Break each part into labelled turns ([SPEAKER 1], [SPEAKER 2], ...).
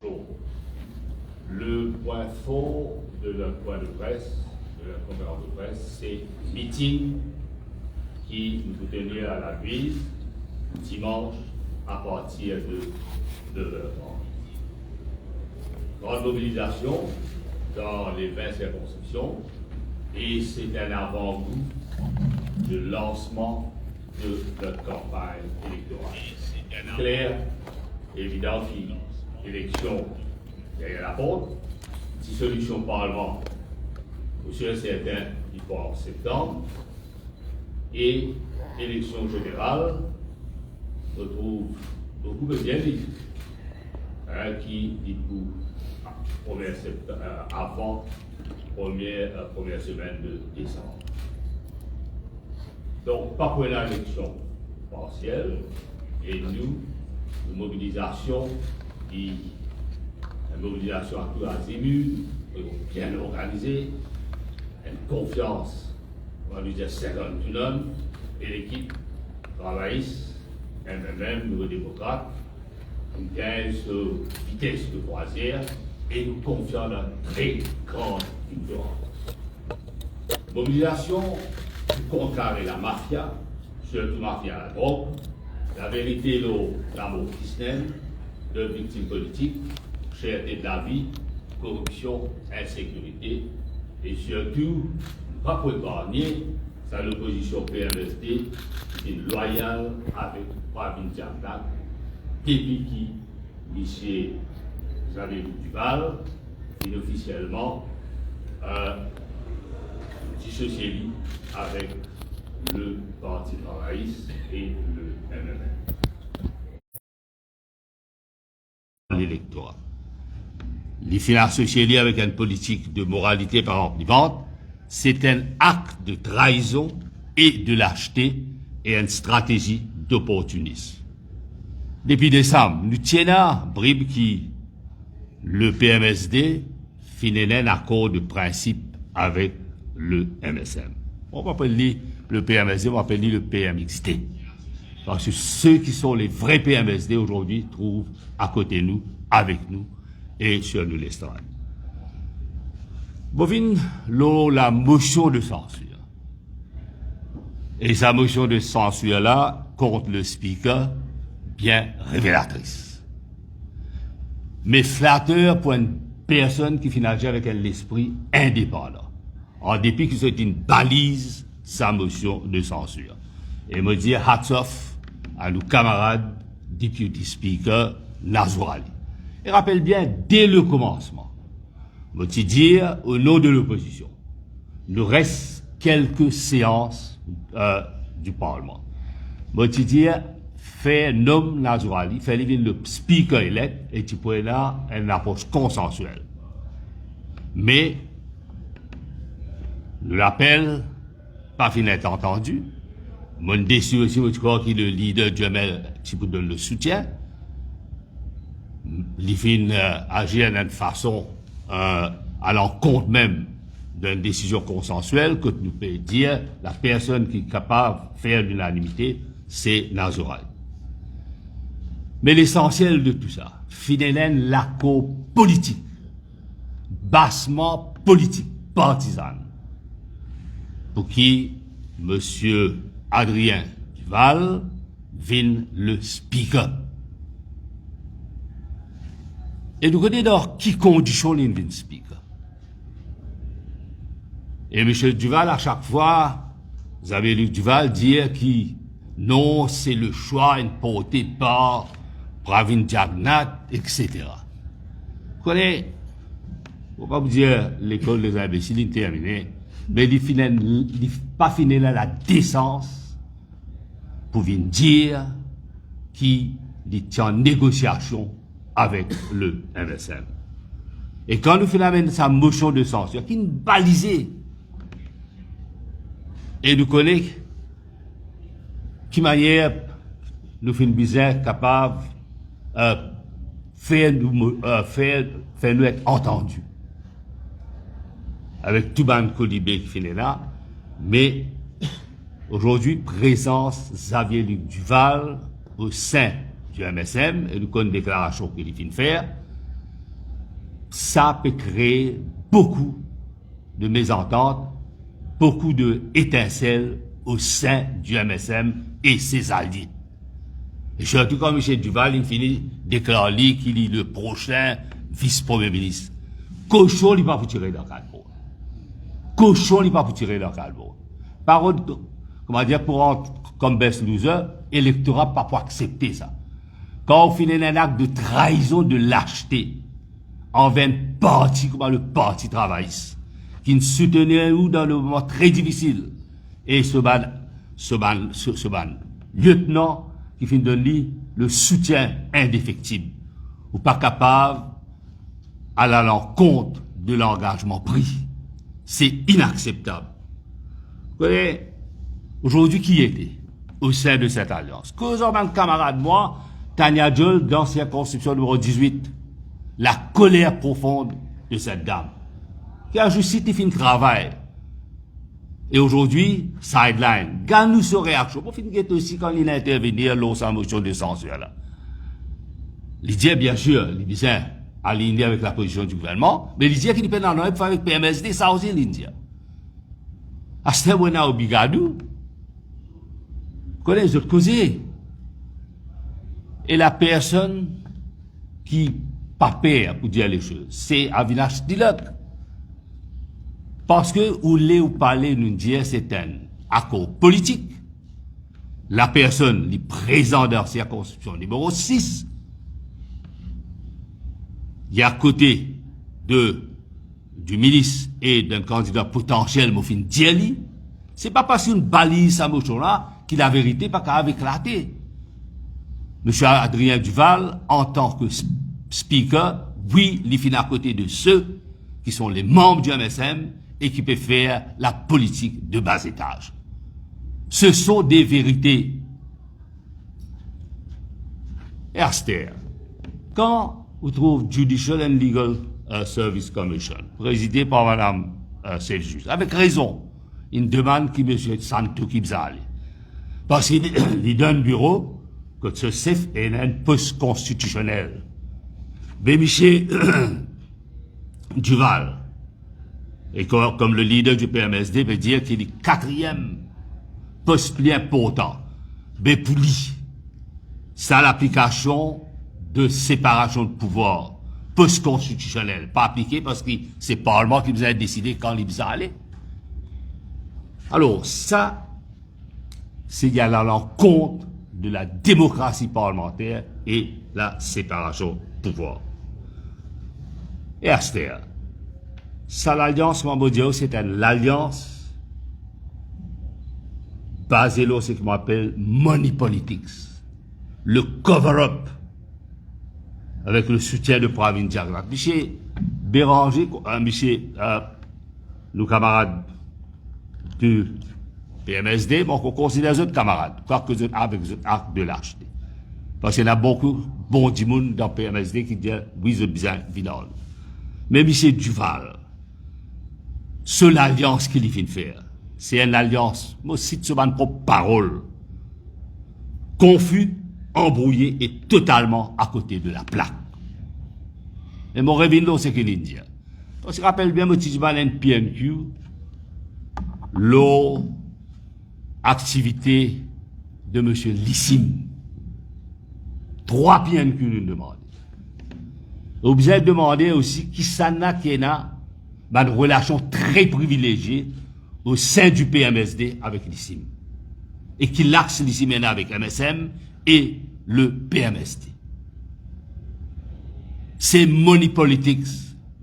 [SPEAKER 1] Le point fort de notre point de presse, de la conférence de presse, c'est le meeting qui nous tenir à la ville dimanche à partir de 9h30. Grande mobilisation dans les 20 circonscriptions et c'est un avant-goût de lancement de notre campagne électorale. Clair, évident, élection derrière la porte, dissolution Parlement, monsieur certain, il faut en septembre, et élection générale, on trouve beaucoup de bien dit, qui dit avant première semaine de décembre. Donc, pas pour l'élection partielle, et nous, une mobilisation à tout azimut, bien organisée, une confiance, on va lui dire 51 hommes, et l'équipe travailliste, MMM, Nouveau Démocrate, une 15 vitesse de croisière, et nous confions dans une très grande victoire. Mobilisation pour contrecarrer la mafia, surtout mafia à la drogue, la vérité, l'amour christian, de victimes politiques, cherté de la vie, corruption, insécurité, et surtout, pas pour épargner, c'est l'opposition PMSD qui est loyale avec Pravin Jagnat, depuis qui, monsieur Xavier Duval, inofficiellement, dissocié avec le Parti travailliste et le MMM. L'électorat. Les finances associées avec une politique de moralité par omnivante, c'est un acte de trahison et de lâcheté et une stratégie d'opportunisme. Depuis décembre, nous tenons à bribe qui le PMSD finit un accord de principe avec le MSM. On va appeler le PMSD, on va appeler le PMXD. Parce que ceux qui sont les vrais PMSD aujourd'hui trouvent à côté de nous, avec nous et sur nous l'estrade. Bovine, la motion de censure. Et sa motion de censure-là, contre le speaker, bien révélatrice. Mais flatteur pour une personne qui finit avec un esprit indépendant. En dépit que c'est une balise, sa motion de censure. Et me dire hats off à nos camarades Deputy Speaker Nazourali. Et rappelle bien, dès le commencement, me dire au nom de l'opposition, nous reste quelques séances du Parlement. Me dire, fait nom Nazourali, fait le Speaker élect, et tu pourrais là une approche consensuelle. Mais, l'appel, pas fini d'être entendu. Mon déçu aussi, je crois que le leader Jamel, qui vous donne le soutien, il finit agir d'une façon à l'encontre même d'une décision consensuelle que nous pouvons dire la personne qui est capable de faire l'unanimité, c'est Nazourali. Mais l'essentiel de tout ça, finalement, l'accord politique, bassement politique, partisan, pour qui monsieur Adrien Duval vient le speaker. Et nous connaissons dans qui condition il vient speaker. Et monsieur Duval, à chaque fois, vous avez lu Duval dire que non, c'est le choix porté par Pravin Jagnat, etc. Vous connaissez, on va vous dire l'école des imbéciles est terminée, mais il n'a pas fini là la décence pour venir dire qu'il est en négociation avec le MSM. Et quand nous faisons sa motion de censure, qui est balisée, et nous connaissons qui manière nous faisons bizarre capable faire nous être entendus. Avec tout ban Colibé qui finit là, mais aujourd'hui, présence Xavier Luc Duval au sein du MSM, et nous connaissons une déclaration qu'il vient de faire, ça peut créer beaucoup de mésententes, beaucoup d'étincelles au sein du MSM et ses alliés. Et surtout quand M. Duval, il finit déclarer qu'il est le prochain vice-premier ministre. Cochon, il n'est pas pour tirer dans le cadre. Cochon, il n'est pas pour tirer dans le cadre. Par contre, comment dire, pour entrer comme best loser, l'électorat pas pour accepter ça. Quand on finit un acte de trahison, de lâcheté, envers un parti comme le Parti travailliste, qui nous soutenait nous dans le moment très difficile, et ce lieutenant qui finit de donner le soutien indéfectible, ou pas capable à l'encontre de l'engagement pris. C'est inacceptable. Vous voyez, aujourd'hui, qui était au sein de cette alliance? Causons un camarade, moi, Tania Diol, dans circonscription numéro 18. La colère profonde de cette dame, qui a juste fait un travail. Et aujourd'hui, sideline. Gagne-nous sa réaction. Pour finir aussi quand il a intervenu dans sa motion de censure là. Il dit bien sûr, il dit aligné avec la position du gouvernement, mais il dit qu'il peut dans le faire avec PMSD, ça aussi l'India. À ce moment-là, au Bigadou, connaît les autres causes. Et la personne qui pas peur pour dire les choses, c'est Avinash Tilak. Parce que, ou les ou parler, nous dire, c'est un accord politique. La personne, est présente dans la circonscription numéro 6. Il y a à côté du ministre et d'un candidat potentiel, Mofin Dieli. C'est pas parce qu'une balise à motion-là, que la vérité pas qu'à éclater. Monsieur Adrien Duval, en tant que speaker, oui, il finit à côté de ceux qui sont les membres du MSM et qui peuvent faire la politique de bas étage. Ce sont des vérités. Esther, quand vous trouvez Judicial and Legal Service Commission, présidée par Mme Seljus, avec raison, une demande qui M. Santo Kibzali, parce qu'il donne un bureau que ce CEF est un poste constitutionnel. Mais M. Duval, et comme le leader du PMSD veut dire qu'il est le 4e poste plus important, mais pour lui, ça l'application de séparation de pouvoir, poste constitutionnel, pas appliqué parce que c'est le Parlement qui vous a décidé quand il vous a allé. Alors ça, c'est à l'encontre de la démocratie parlementaire et la séparation de pouvoir. Et Esther, ça l'alliance Mambodio, c'est une alliance basée sur ce qu'on appelle money politics, le cover-up avec le soutien de Pravin Diagrat. Michel Béranger, nos camarades du PMSD, bon, qu'on considère les autres camarades, quoique les autres avec les autres actes de lâcheté. Parce qu'il y en a beaucoup, bon du monde dans PMSD qui disent, oui, ils ont besoin de mais M. Duval, seule alliance qu'il vient de faire, c'est une alliance, moi, cite sur ma propre parole, confus, embrouillé et totalement à côté de la plaque. Et mon revenu, c'est qu'il dit. On se rappelle bien, M. Duval, PNQ, l'activité de M. Lissim. 3 PNQ nous demandent. Vous avez demandé aussi qui s'en a une relation très privilégiée au sein du PMSD avec l'ISIM. Et qui l'axe l'ISIM avec MSM et le PMSD. C'est Money Politics,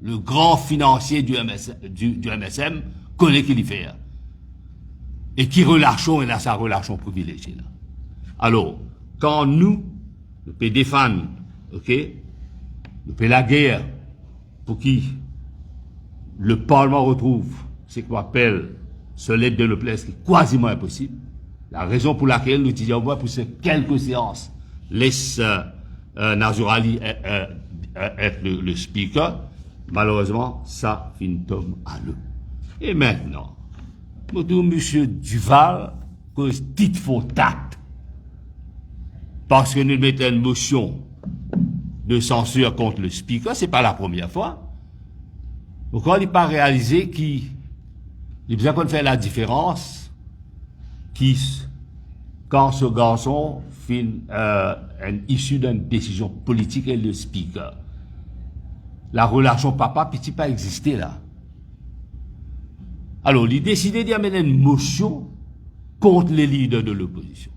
[SPEAKER 1] le grand financier du MSM, connaît qu'il y fait. Et qui relâchons, il a sa relation privilégiée là. Alors, quand nous pouvons défendre, ok, nous pouvons la guerre pour qui le Parlement retrouve ce qu'on appelle ce lettre de noblesse qui est quasiment impossible. La raison pour laquelle nous disons, pour ces quelques séances, laisse Nazurali être le speaker, malheureusement, ça finit tombe à l'eau. Et maintenant, nous disons, M. Duval, que titre faux tact, parce que nous mettons une motion de censure contre le speaker, c'est pas la première fois. Pourquoi il n'a pas réalisé qu'il a besoin qu'on fait la différence quand ce garçon est issu d'une décision politique et le speaker. La relation papa-petit pas existé là. Alors, il a décidé d'y amener une motion contre les leaders de l'opposition.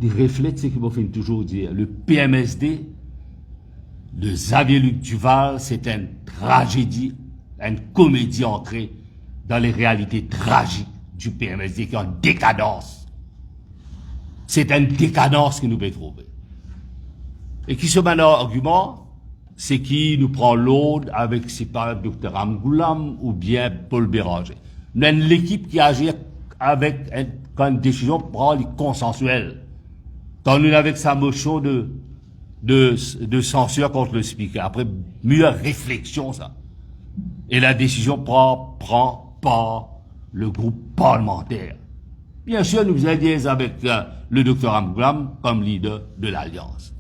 [SPEAKER 1] Il reflète ce qu'il m'a fait toujours dire. Le PMSD de Xavier-Luc Duval, c'est une tragédie, une comédie ancrée dans les réalités tragiques du PMSD qui est en décadence. C'est une décadence que nous pouvons trouver. Et qui se met dans l'argument, c'est qui nous prend l'aude avec, c'est pas Dr Amgoulam ou bien Paul Béranger. Nous avons l'équipe qui agit avec, quand une décision prend les consensuelle. Quand nous avec sa motion de censure contre le speaker. Après, mieux réflexion, ça. Et la décision prend par le groupe parlementaire. Bien sûr, nous aidions avec le docteur Amgoulam comme leader de l'Alliance.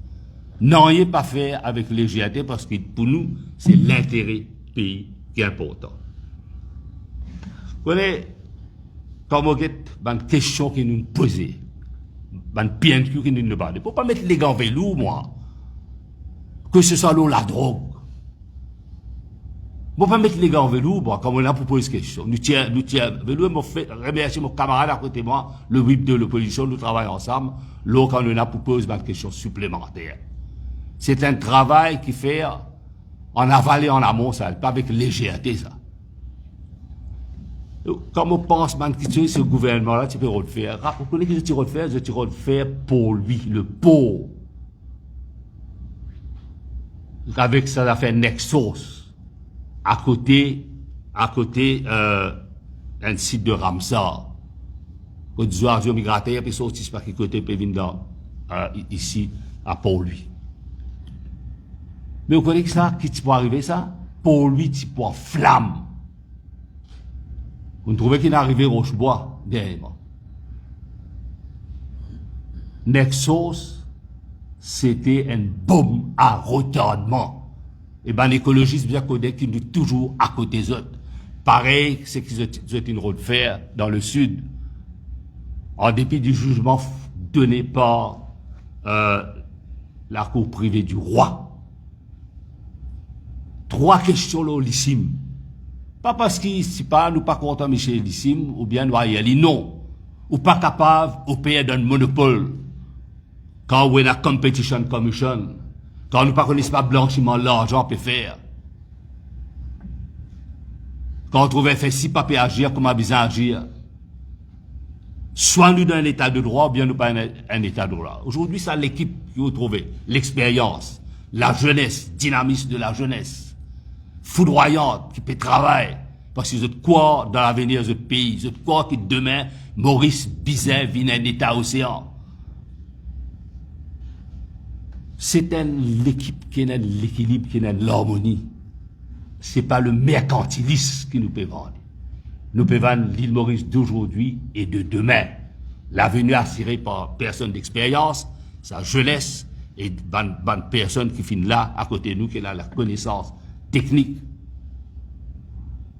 [SPEAKER 1] N'en pas fait avec légèreté parce que pour nous, c'est l'intérêt pays qui est important. Vous connaissez, quand vous avez une question qui nous pose, une PNQ qui nous parle, pour pas mettre les gants velours, moi, que ce soit la drogue. Pour pas mettre les gants velours, moi, comme on a proposé cette question. Nous tiens, velours, je remercie mon camarade à côté de moi, le whip de l'opposition, nous travaillons ensemble, là, quand on a proposé une question supplémentaire. C'est un travail qui fait en aval et en amont, ça, pas avec légèreté, ça. Comme on pense, que ce gouvernement-là, tu peux le faire. Vous connaissez que je tire le faire pour lui, le pauvre. Avec ça, ça fait Nexos. À côté, un site de Ramsar. Au des avions migrataires, puis sortis par qui côté, puis venir ici, à Port-Louis. Mais vous connaissez que ça, qui peut arriver ça? Pour lui, tu peux flamme. Vous trouvez qu'il est arrivé Rochebois, derrière moi. Nexos, c'était une bombe à retardement. Et ben, l'écologiste bien connu qui nous toujours à côté des autres. Pareil, c'est qu'ils ont une route de fer dans le sud. En dépit du jugement donné par la cour privée du roi. 3 questions là, lissime. Pas parce qu'il si pas nous pas content Michel lissime ou bien nous ailleurs, non. Ou pas capable au pays d'un monopole. Quand on a la competition commission, quand nous pas connaissons pas blanchiment l'argent peut faire. Quand on trouve fait si pas peut agir, comment besoin agir. Soit nous dans un état de droit, ou bien nous pas un état de droit. Aujourd'hui, c'est l'équipe qui vous trouvez, l'expérience, la jeunesse, dynamisme de la jeunesse. Foudroyante, qui peut travailler, parce que vous êtes quoi dans l'avenir de ce pays, vous êtes quoi qui demain, Maurice Bizet vient un état océan. C'est l'équipe qui est l'équilibre, qui est l'harmonie. C'est pas le mercantilisme qui nous peut vendre. Nous pouvons vendre l'île Maurice d'aujourd'hui et de demain. L'avenir assuré par personne d'expérience, sa jeunesse, et bonne personne qui finit là, à côté de nous, qui a la connaissance technique.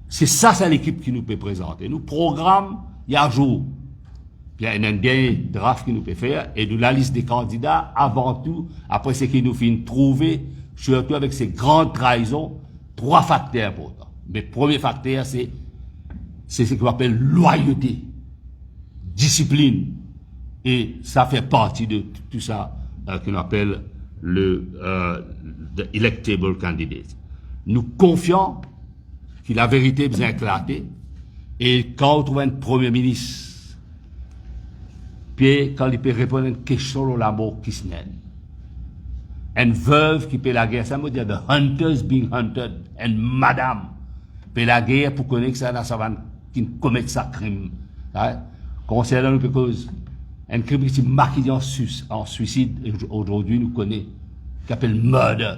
[SPEAKER 1] C'est ça, c'est l'équipe qui nous peut présenter. Nous programme, il y a un jour. Puis il y a un dernier draft qui nous peut faire, et de la liste des candidats, avant tout, après ce qui nous finit trouver, surtout avec ces grandes trahisons, 3 facteurs importants. Mais le premier facteur, c'est ce qu'on appelle loyauté, discipline, et ça fait partie de tout ça qu'on appelle the electable candidate. Nous confions que la vérité est bien éclatée, et quand on trouve un premier ministre, puis quand il peut répondre à une question sur la mort qui se naît, une veuve qui peut la guerre, ça veut dire the hunters being hunted, une madame peut la guerre pour connaître ça dans la savane qui commet ça crime. Concernant nous, parce un crime qui est marqué en suicide, aujourd'hui nous connaît, qui s'appelle murder.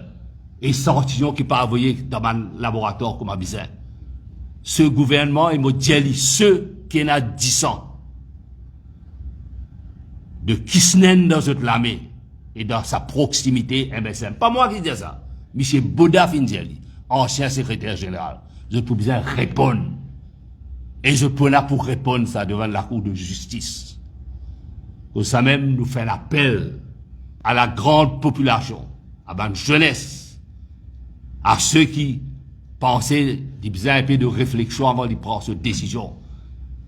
[SPEAKER 1] Échantillon qui peut envoyer dans un laboratoire comme un bizarre. Ce gouvernement, il m'a dit, ceux qui ont 10 ans, de Kisnen dans notre l'armée, et dans sa proximité, MSM. Pas moi qui dis ça. M. Boda Findieli, ancien secrétaire général, je peux bien répondre. Et je peux là pour répondre ça devant la Cour de justice. Pour ça même, nous fait l'appel à la grande population, à la jeunesse, à ceux qui pensaient qu'ils faisaient un peu de réflexion avant de prendre cette décision.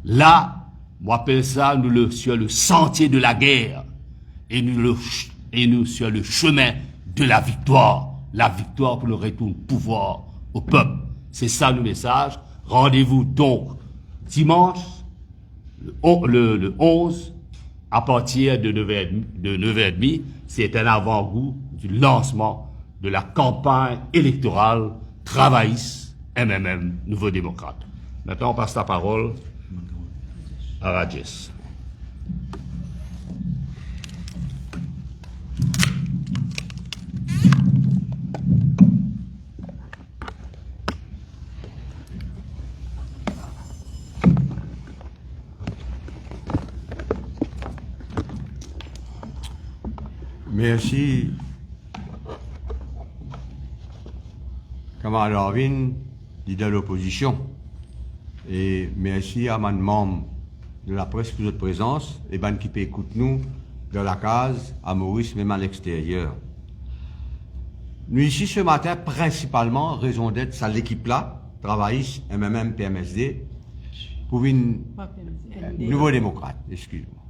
[SPEAKER 1] Là, moi appelle ça, nous sur le sentier de la guerre et nous sur le chemin de la victoire pour le retour de pouvoir au peuple. C'est ça le message. Rendez-vous donc dimanche, le 11, à partir de 9h30, c'est un avant-goût du lancement de la campagne électorale travailliste MMM, Nouveau Démocrate. Maintenant, on passe la parole à Rajes.
[SPEAKER 2] Merci, camarade Arvin, leader de l'opposition. Et merci à mes membres de la presse pour votre présence et ben qui peut écouter nous dans la case, à Maurice, même à l'extérieur. Nous ici ce matin, principalement, raison d'être, c'est l'équipe là, travailliste, MMM, PMSD, pour une nouveau démocrate, excusez-moi.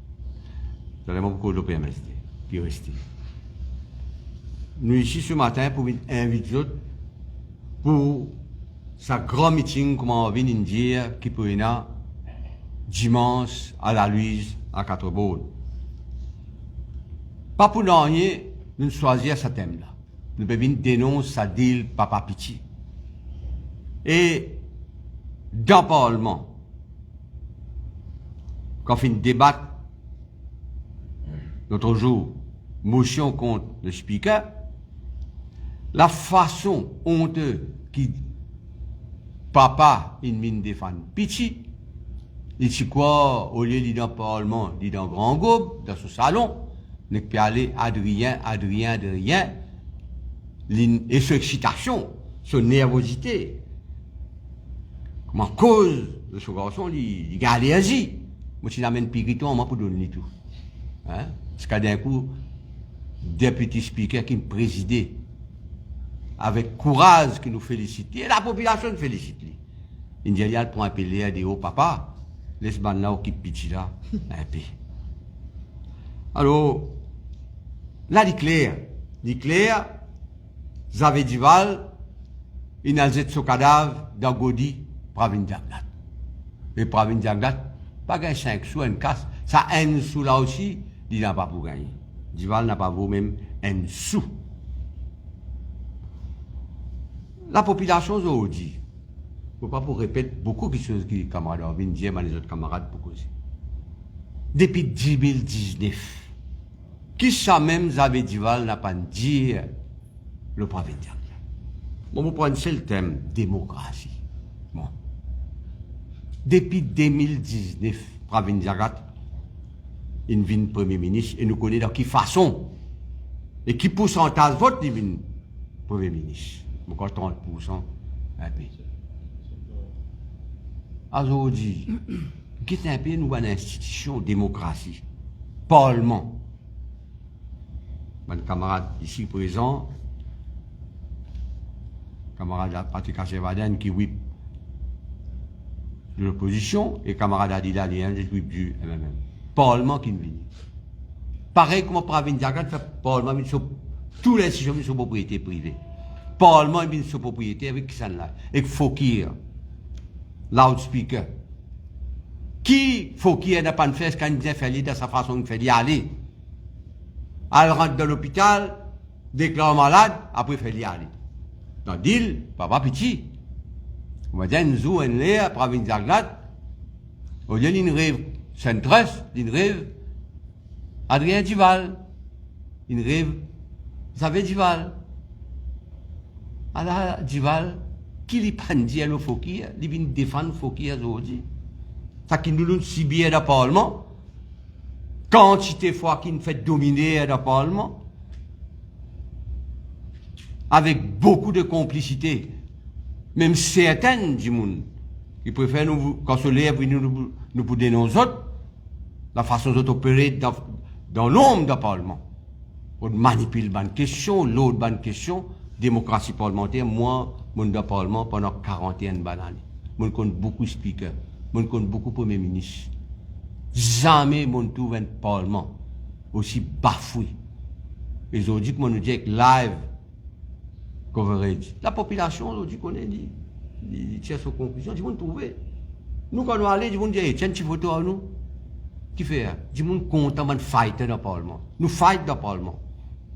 [SPEAKER 2] J'allais beaucoup de PMSD, qui est resté. Nous ici ce matin pour inviter autres pour sa grand meeting, comment on vient de dire, qui peut y avoir dimanche à la Louise, à Quatre-Baudes. Pas pour rien, nous choisir ce thème-là. Nous pouvons dénoncer sa deal Papa Piti. Et dans le Parlement, quand on fait débat l'autre jour, motion contre le speaker, la façon honteuse qui papa il mine défendre Piti, il dit quoi, au lieu de dans le Parlement, il dans le grand groupe, dans ce salon, ne peut aller Adrien, et son excitation, son nervosité, comme en cause de ce garçon, il garde allergie. Moi, si j'amène Piriton, moi, pour donner tout. Hein? Parce que d'un coup, député speaker qui me présidait, avec courage, qui nous félicite, et la population nous félicite. Il dit, il prend un peu de haut, papa, laisse-moi là, occupe petit là, un peu. Alors, là, il est clair, Zavé Dival, il a jeté son cadavre dans Godi, Pravin Diaglat. Et Pravin Diaglat, pas gagné 5 sous, une casse. Ça, un sou là aussi, il n'a pas pour gagner. Dival n'a pas vaut même un sou. La population aujourd'hui, il ne faut pas pour répéter beaucoup de choses que les camarades Arvin disent, mais les autres camarades pour causer. Depuis 2019, qui ça même Zavé Dival n'a pas dit le Pravin Diaglat. Bon, vous prenez le thème démocratie. Bon. Depuis 2019, Pravin Diaglat, il vient Premier ministre et nous connaissons de quelle façon et qui pourcentage vote il vient Premier ministre. Encore 30%, un peu. Aujourd'hui, qui est un peu nous une institution démocratie, Parlement. Mon camarade ici présent, camarade Patrick Assevaden qui whip de l'opposition et camarade Adila Lien qui whip du MMM. Parlement qui vient. Pareil comme Pravin Diaglat fait Parlement, tous les institutions sont propriété privée. Parlement est sur propriété avec qui ça là. Avec Fokir, loudspeaker. Qui Fokir n'a pas fait ce qu'il disait faire de sa façon de faire y aller. Elle rentre dans l'hôpital, déclare malade, après fait y aller. Dans deal, papa petit. On va dire nous un l'air, Pravin Diaglat. Au lieu d'une rêve centriste, d'une rêve Adrien Dival. Une rêve Zavé Dival. Alors, Dival, qui lui prend dire le Fokir, il vient défendre Fokir aujourd'hui. Ça qui nous donne si bien dans le Parlement, quantité de fois qu'il nous fait dominer dans le Parlement. avec beaucoup de complicité, même certaines du monde, qui préfèrent nous, quand se lève, nous pour dénoncer autres, la façon dont opérer dans l'ombre du Parlement. On manipule bonne question, l'autre bonne question, démocratie parlementaire, moi, mon dans Parlement pendant 41 années. Moi, je compte beaucoup de speakers, moi, je compte beaucoup de premiers ministres. Jamais mon trouve un Parlement aussi bafoué. Et aujourd'hui, comme on nous dit avec live coverage, la population aujourd'hui connaît, il tient sa conclusion, ils vont trouver. Nous, quand nous allons, ils vont dire, tiens, tu votes à nous. Qui fait? Ils vont content de fighter dans le Parlement. Nous fight dans le Parlement.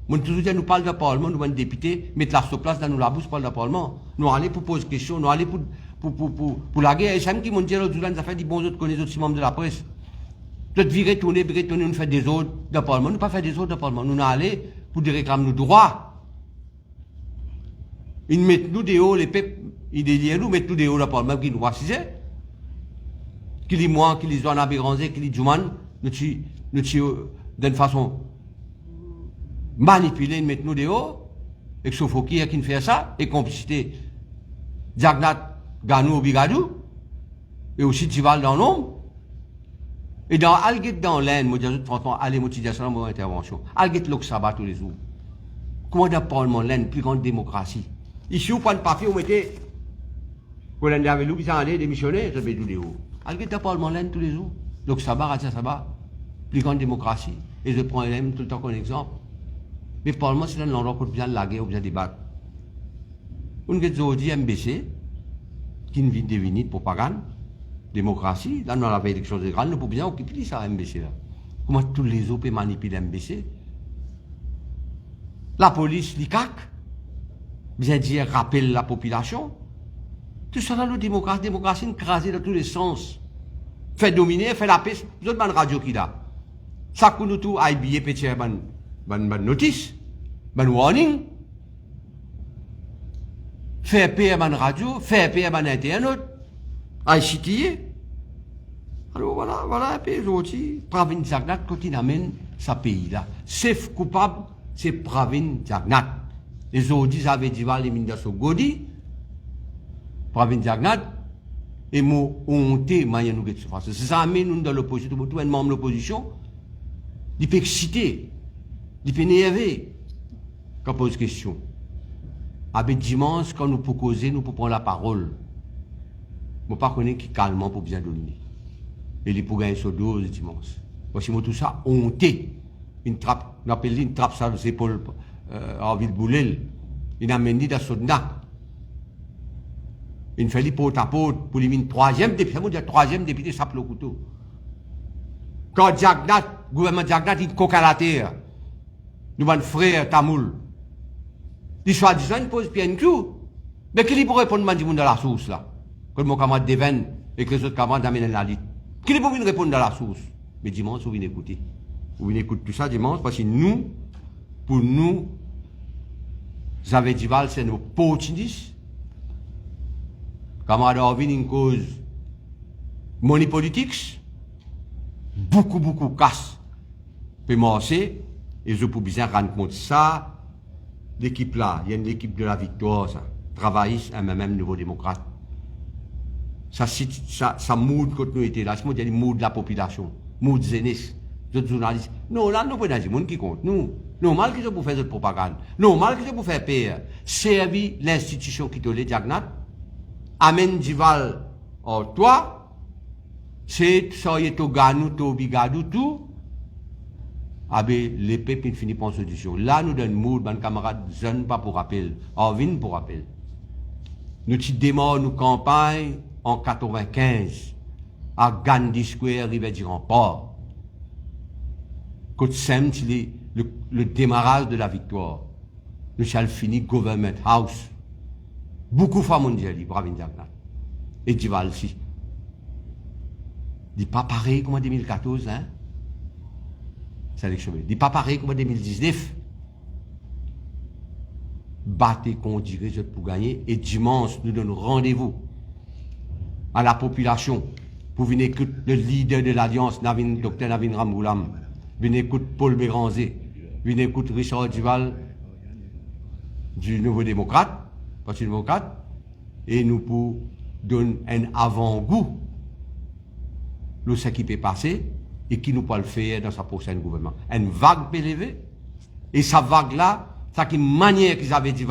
[SPEAKER 2] Nous toujours dire, nous parlons dans le Parlement, nous, députés, mettre la place dans nous la bouche, parle dans le Parlement. Nous allons pour poser des questions, nous allons pour la guerre. Et c'est qui m'ont dit, nous avons fait des bons autres, connaissent autres membres de la presse. Notre virer, tourner, nous fait des autres dans le Parlement. Nous pas fait des autres dans le Parlement. Nous allons pour des réclamer nos droits. Ils mettent nous des hauts, les peuples, ils délient nous, mettent nous des hauts dans le Parlement, qui nous racisent. Qui dit moi, qui dit Joanna Béranger, qui dit Jouman, nous d'une façon manipulée, nous mettons nous des hauts, et que Sofoki qui fait ça, et complicité, Diagnat, Ganou, Bigadou, et aussi Tival dans l'ombre. Et dans Alget dans l'Inde, moi, je dis franchement, allez, moi, je dis ça dans mon intervention. Alget l'Oksaba tous les jours. Comment dans le Parlement l'Inde, plus grande démocratie. Ici, vous prenez le papier, vous mettez, vous l'Inde avec nous, qui sont allés démissionner, je mets tous les hauts. Alget dans le Parlement l'Inde tous les jours. L'Oksaba, Raja Saba, plus grande démocratie. Et je prends l'Inde tout le temps comme exemple. Mais le Parlement, c'est l'endroit pour bien laguer ou bien débattre. On a aujourd'hui MBC, qui ne vit deviner de propagande. Démocratie, là, dans la élection générale, nous pouvons bien occuper ça, MBC. Là. Comment tous les autres peuvent manipuler MBC? La police, l'ICAC, bien dire, rappelle la population. Tout ça, là, la démocratie écrasée dans tous les sens. Fait dominer, fait la paix. Vous avez une radio qui là. Ça coûte tout, à habiller, pétier, ban notice, ban warning. Faire payer ban radio, faire payer ban internet. À chitiller. Alors voilà un pays aujourd'hui. Pravin Jagnat, quand il amène ce pays-là. C'est coupable, c'est Pravin Jagnat. Les aujourd'hui, ça avait dit, les ministres sont Godi, Pravin Jagnat, et moi, honté, moyen nous de faire. C'est ça, amène nous dans l'opposition, tout un membre de l'opposition, il peut exciter, il peut énerver, quand on pose question. Avec dimanche, quand nous pouvons causer, nous pouvons prendre la parole. Je ne sais pas qui calmement pour bien donner. Et il pour gagner sur 12 dimanche. Parce que tout ça, honté. Une trappe, on appelle une trappe ça de ses épaules en ville Boulel. Il a mené dans son nac. Il fait les porte à porte pour lui troisième député. Ça veut dire troisième député, ça le couteau. Quand Jagnat, le gouvernement Jagnat, il coque à la terre. Nous avons un frère Tamoul. Il soi-disant, il pose bien tout. Mais qui pour répondre dans la source là? Quand mon camarade Deven et que les autres camarades amènent la liste. Qui ne peut pas répondre dans la source? Mais dimanche, vous venez écouter. Vous venez écouter tout ça dimanche parce que nous, pour nous, Xavier Dival, c'est nos opportunistes. Camarade Orvin, une cause money politics. Beaucoup casse. Peut marcher. Et je peux bien rendre compte de ça. L'équipe là, il y a une équipe de la victoire, ça. Travailliste, même nouveau démocrate. Ça mood continuité là, c'est le mood de la population, mood jeunesse, d'autres journalistes. Non, là, nous pouvons dire, monde qui compte, nous. Normal qu'ils ont pour faire de propagande. Normal qu'ils ont pour faire payer. Servir l'institution qui te l'a diagnat. Amène Dival, en toi. C'est, ça y est, au ganou, au bigadou, tout. Abe, les peuples finissent par solution. Là, nous donnons mood, ban camarade, jeunes pas pour rappel. Orvin pour rappel. Nous démarrons nos campagnes en 95 à Gandhi Square, Rivière-du-Remport. Côte Sem, c'est le démarrage de la victoire. Nous allons finir Government House. Beaucoup de femmes mondiales, Pravin Jagnat. Et Dival aussi. Il n'est pas pareil comme en 2014, hein? C'est l'élection. Il n'est pas pareil comme en 2019. Battez qu'on dirait pour gagner. Et dimanche, nous donnons rendez-vous à la population pour venir écouter le leader de l'Alliance, Dr Navin Ramgoulam, venir écouter Paul Béranger, venir écouter Richard Duval, du nouveau démocrate, Parti démocrate, et nous pour donner un avant-goût de ce qui peut passer et qui nous peut le faire dans sa prochaine gouvernement. Une vague peut lever, et sa vague-là, c'est une manière qu'ils avaient dit,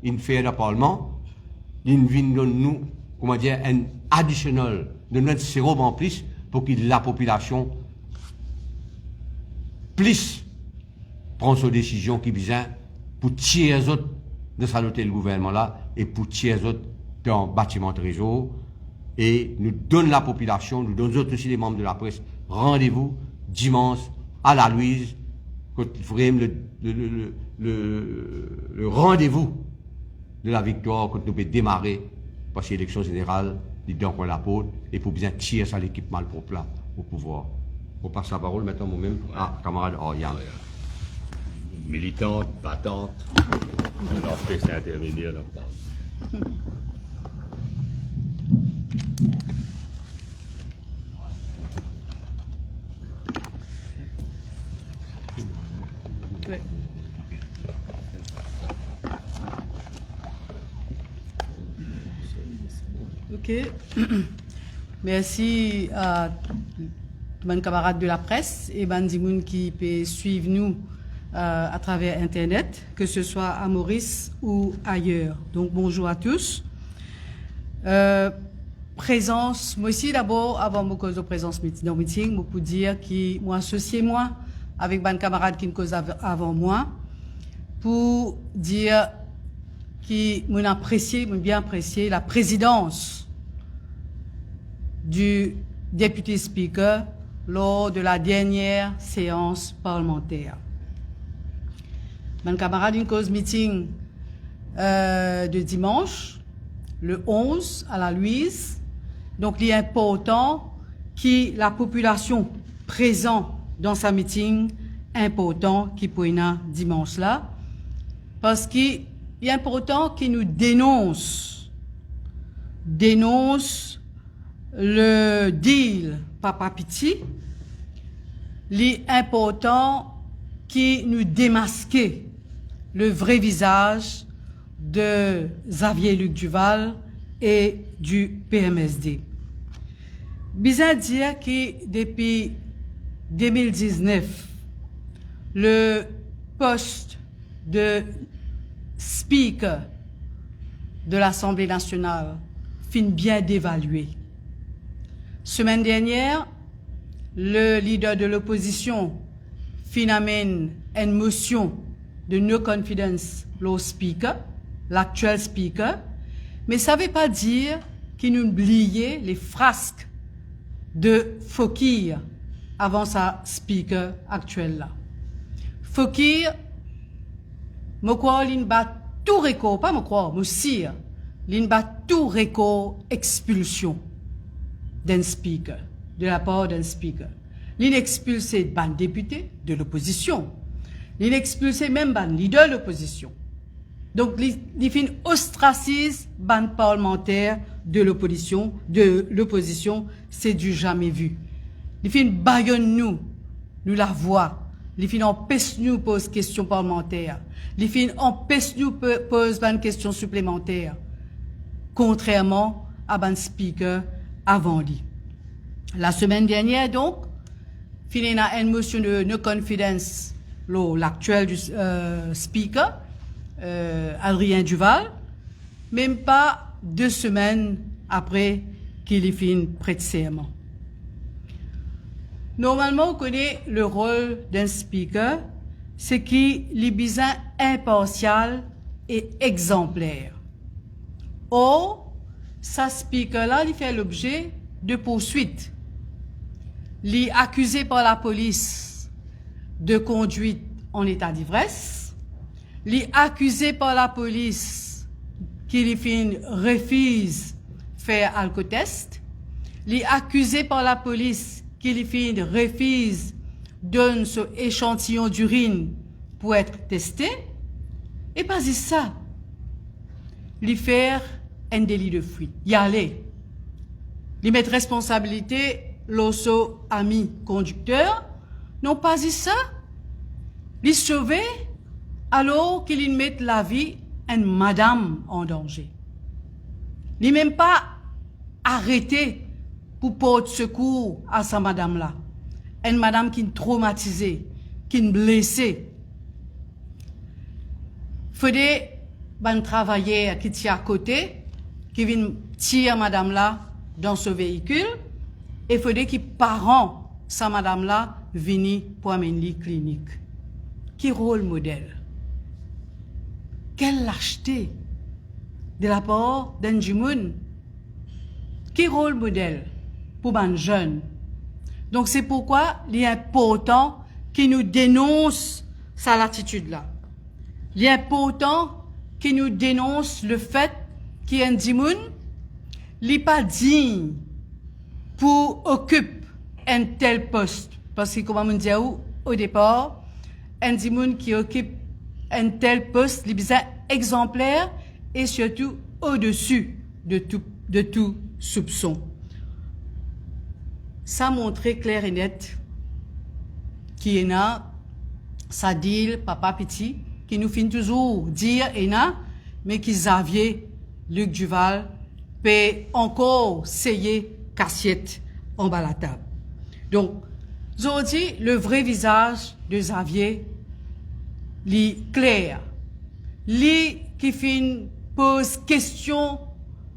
[SPEAKER 2] une fait dans le Parlement, ils viennent nous, comment dire, un additionnel de notre sérum en plus pour que la population plus prenne ses décisions qui visent pour tirer les autres de saluter le gouvernement là et pour tirer les autres dans le bâtiment de réseau et nous donne la population, nous donnons aussi les membres de la presse rendez-vous dimanche à la Louise quand vraiment le rendez-vous de la victoire quand nous pouvons démarrer parce que l'élection générale dit donc on la pôle et pour bien tirer ça l'équipe malpropre là au pouvoir. On passe la parole maintenant moi-même à camarade Oriane.
[SPEAKER 1] Militante, battante, on leur fait intervenir là.
[SPEAKER 3] Ouais. Ok. Merci à mes camarades de la presse et Bandimoun qui peut suivre nous à travers Internet, que ce soit à Maurice ou ailleurs. Donc bonjour à tous. Présence, moi aussi d'abord, avant mon cause de présence dans le meeting, je peux dire que moi associé moi avec mes camarades qui me causent avant moi pour dire que moi bien apprécié la présidence du député speaker lors de la dernière séance parlementaire. Mes camarades une cause meeting de dimanche, le 11 à la Louise. Donc, il est important que la population présente dans sa meeting, important qui pour dimanche là, parce qu'il est important qu'il nous dénonce le deal Papa Piti. Il est important qu'il nous démasque le vrai visage de Xavier Luc Duval et du PMSD. Bizarre dire que depuis 2019, le poste de speaker de l'Assemblée nationale finit bien d'évaluer. Semaine dernière, le leader de l'opposition amène une motion de no confidence au speaker, l'actuel speaker, mais ça ne veut pas dire qu'il nous oubliait les frasques de Fokir avant sa speaker actuelle là. Fokir, je crois qu'il bat tout record, pas je crois, je sais, il bat tout record expulsion d'un speaker, de la part d'un speaker. Il expulsé ban député de l'opposition. Il expulsé même ban leader de l'opposition. Donc, il fait une ostracise ban parlementaire de l'opposition, c'est du jamais vu. Il fait une baïonne nous la voix. Il fait une empêche nous pose question parlementaire. Il fait une empêche nous pose ban question supplémentaire. Contrairement à ban speaker avant lui. La semaine dernière, donc, il y a une motion de no confidence, l'actuel speaker, Adrien Duval, même pas 2 semaines après qu'il ait fait une prête serment. Normalement, on connaît le rôle d'un speaker, c'est qu'il est bien impartial et exemplaire. Or, sa speaker-là, il fait l'objet de poursuites. Il est accusé par la police de conduite en état d'ivresse. Il est accusé par la police qu'il refuse faire alcotest. Il est accusé par la police qu'il refuse donner son échantillon d'urine pour être testé. Et pas juste ça. Il fait un délit de fuite. Y aller. Il met responsabilité l'osso ami conducteur, non pas dit ça, les sauver alors qu'ils mettent la vie une madame en danger. Il n'est même pas arrêté pour porter secours à sa madame-là. Une madame qui est traumatisée, qui est blessée. Il faudrait un travailleur qui tient à côté, qui vient tirer madame-là dans ce véhicule, et il faudrait que parents, sa madame-là, viennent pour amener la clinique. Quel rôle modèle? Quelle lâcheté de la part d'un Jimoun? Quel rôle modèle pour un jeune? Donc c'est pourquoi il est important qu'il nous dénonce sa attitude-là. Il est important qu'il nous dénonce le fait qu'il y a un Jimoun, il n'est pas digne pour occuper un tel poste. Parce que, comme on dit au départ, un Jimoun qui occupe un tel poste, il est bien exemplaire et surtout au-dessus de tout soupçon. Ça montre clair et net qui est là, ça dit papa petit, qui nous finit toujours dire et là, mais qui Xavier, Luc Duval, peut encore seyer cassiette en bas la table. Donc, aujourd'hui, le vrai visage de Xavier, li clair, li qui fin pose question,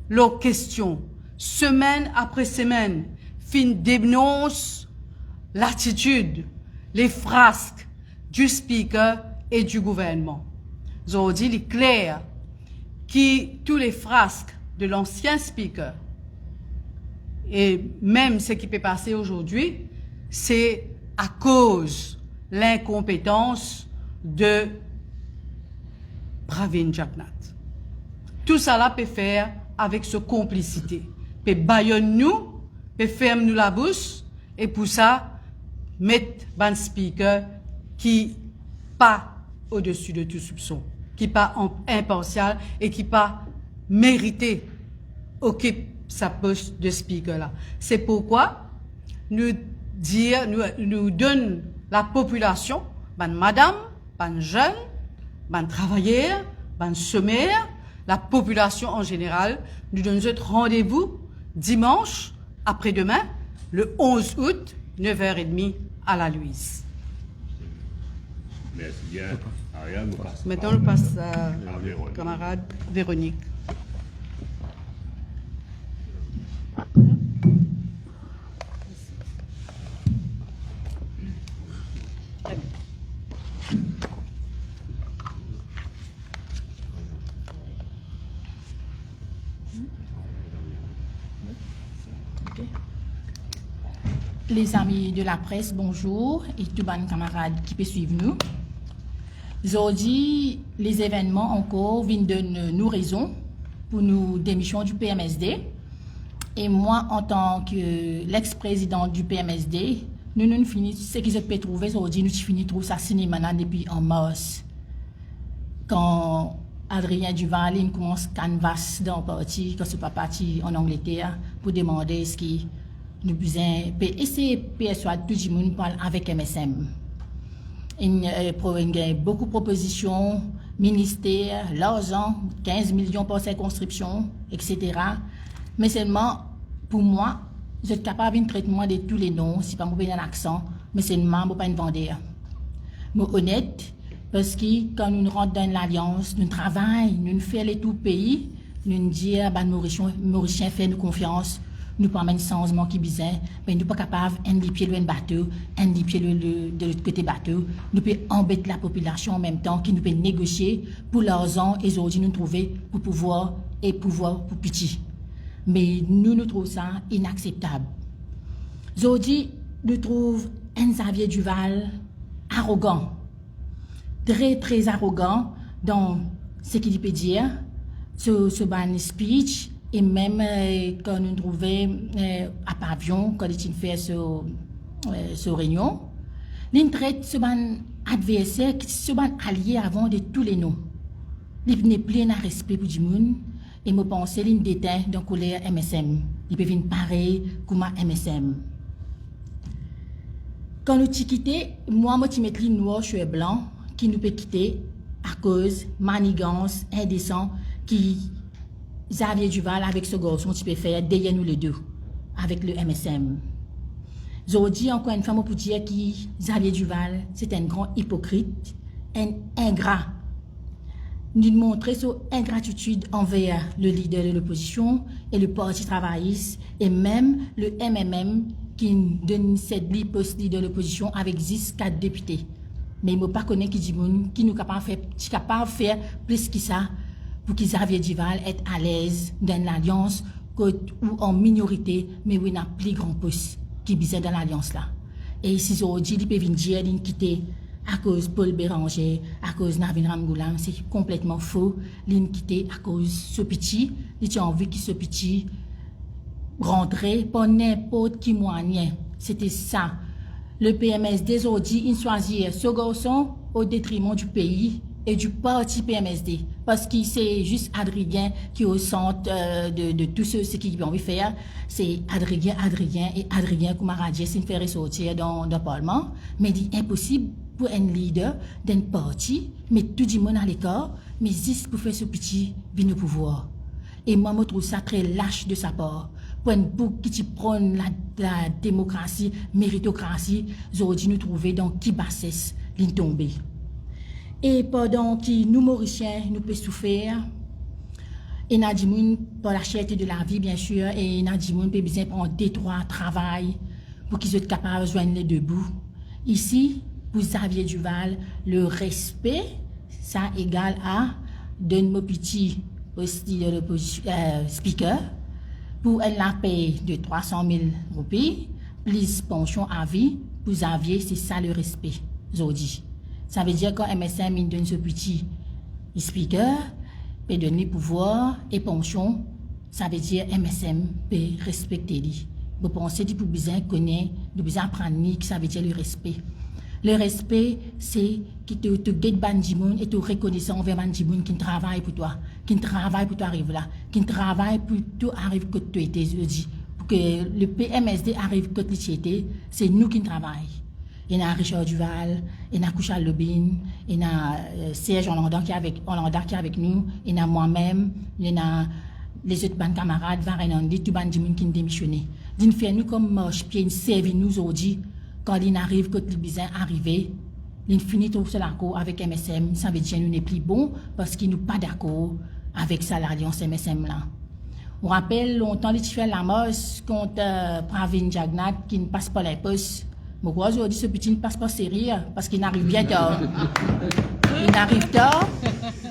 [SPEAKER 3] leur question, semaine après semaine, fin dénonce l'attitude, les frasques du speaker et du gouvernement. Aujourd'hui, il est clair que tous les frasques de l'ancien speaker et même ce qui peut passer aujourd'hui, c'est à cause de l'incompétence de Pravin Jagnnath. Tout ça là peut faire avec ce complicité. Peut baillonner nous, peut fermer nous la bouche et pour ça, mettre un speaker qui pas au-dessus de tout soupçon, qui pas impartial et qui pas mérité occupe sa poste de speaker là. C'est pourquoi nous donne la population, ban madame, ban jeune, ban travailleur, ban sommaire, la population en général, nous donne ce rendez-vous dimanche après-demain, le 11 août, 9h30 à la Louise.
[SPEAKER 1] Merci bien. Ariane, nous passons.
[SPEAKER 3] Maintenant, on passe à
[SPEAKER 1] Véronique.
[SPEAKER 3] camarade Véronique.
[SPEAKER 4] Les amis de la presse, bonjour, et tous les camarades qui peuvent suivre nous. Aujourd'hui, les événements encore viennent de nous raison pour nous démission du PMSD. Et moi, en tant que l'ex-président du PMSD, nous finissons, ce qui se peut trouver aujourd'hui, nous finissons trouver ça cinéma depuis en mars. Quand Adrien Duval il commence canvas dans le parti, quand ce pas parti en Angleterre, pour demander ce qui nous besoin essayer de persuader tout le monde parle avec MSM. Il y a beaucoup de propositions, ministère, l'argent, 15 millions pour circonscription, etc. Mais seulement, pour moi, je suis capable de traitement de tous les noms, si pas moi un accent, mais seulement je ne pas une vendeur. Je suis honnête, parce que quand nous rentrons dans l'alliance, nous travaillons, nous faisons tout le pays, nous disons, Mauriciens fait nous confiance, nous pas un changement qui besoin, mais nous pas capable un pied le bateau, un pied de l'autre côté bateau, nous peut embêter la population en même temps, qui nous peut négocier pour l'argent et aujourd'hui nous trouver pour pouvoir pour petit. Mais nous trouvons ça inacceptable. Aujourd'hui, nous trouvons un Xavier Duval arrogant, très très arrogant dans ce qu'il peut dire, ce ban speech. Et même quand nous trouvons à Pavillon, quand il fait ce réunion, il traite ce ban adversaire, ce ban allié avant de tous les noms. Il n'est plus un respect pour du monde et me pense qu'il déteint dans colère MSM. Il peut venir pareil comme MSM. Quand nous quitté, moi je mets les noirs cheveux blancs qui nous peut quitter à cause manigance, indécent, qui Xavier Duval avec ce garçon tu peux faire derrière nous les deux, avec le MSM. Je dis encore une fois pour dire que Xavier Duval, c'est un grand hypocrite, un ingrat. Nous montrer son ingratitude envers le leader de l'opposition et le Parti travailliste et même le MMM qui donne cette poste leader de l'opposition avec 10-4 députés. Mais il ne pas connaître qui nous capable de faire plus que ça pour que Xavier Duval soit à l'aise dans l'alliance ou en minorité, mais oui, il y a plus grand poste qui est dans l'alliance là. Et si aujourd'hui, il peut venir dire quitter à cause Paul Béranger, à cause Navin Ramgoulam, c'est complètement faux. Il quitter à cause ce petit, il a envie que ce petit rentrer par n'importe qui moyen. C'était ça. Le PMSD aujourd'hui, il choisit ce garçon au détriment du pays et du parti PMSD. Parce que c'est juste Adrien qui est au centre de tout ce qu'il a envie de faire. C'est Adrien et Adrien Koumaradje s'il fait ressortir dans le Parlement. Mais il est impossible pour un leader d'un parti, mettre tout le monde à l'écart, mais juste pour faire ce petit bien au pouvoir. Et moi, je trouve ça très lâche de sa part. Pour un bouc qui prône la démocratie, méritocratie, aujourd'hui nous trouver dans qui bassesse l'in tomber. Et pendant que nous, Mauriciens, nous pouvons souffrir, et Nadimoun, pour la cherté de la vie, bien sûr, et Nadimoun peut besoin prendre détroit travail pour qu'ils soient capables de joindre les deux bouts. Ici, pour Xavier Duval, le respect, ça égale à donne-moi petit aussi de l'opposition speaker pour la paye de 300 000 roupies, plus pension à vie, pour Xavier, c'est ça le respect, aujourd'hui. Ça veut dire quand MSM il donne ce petit speaker, peut donner pouvoir et pension, ça veut dire MSM peut respecter lui. Vous pensez que vous besoin connaître, vous besoin apprendre que ça veut dire le respect. Le respect, c'est que tu guettes Bandimoun et tu reconnaissant envers Bandimoun qui travaille pour toi, qui travaille pour toi arriver là, qui travaille pour toi arriver que tu étais jeudi. Pour que le PMSD arrive que tu étais, c'est nous qui travaillons. Il y a Richard Duval, il y a Kouchal Lobin, il y a Serge Hollanda qui est avec nous, il y a moi-même, il y a les autres bons camarades, Varenandi, tout Bandimoun qui ont démissionné. D'une fait nous comme marche pied, une servie nous aujourd'hui. Quand il arrive, quand il besoin arriver, il finit tout sur l'accord avec MSM, ça veut dire que nous n'est plus bon parce qu'il n'est pas d'accord avec ça, l'alliance MSM là. On rappelle longtemps les fait la mosse contre Pravin Jagnat qui ne passe pas les postes. Mais quoi aujourd'hui ce petit ne passe pas sérieux parce qu'il n'arrive bien tard. Il n'arrive tard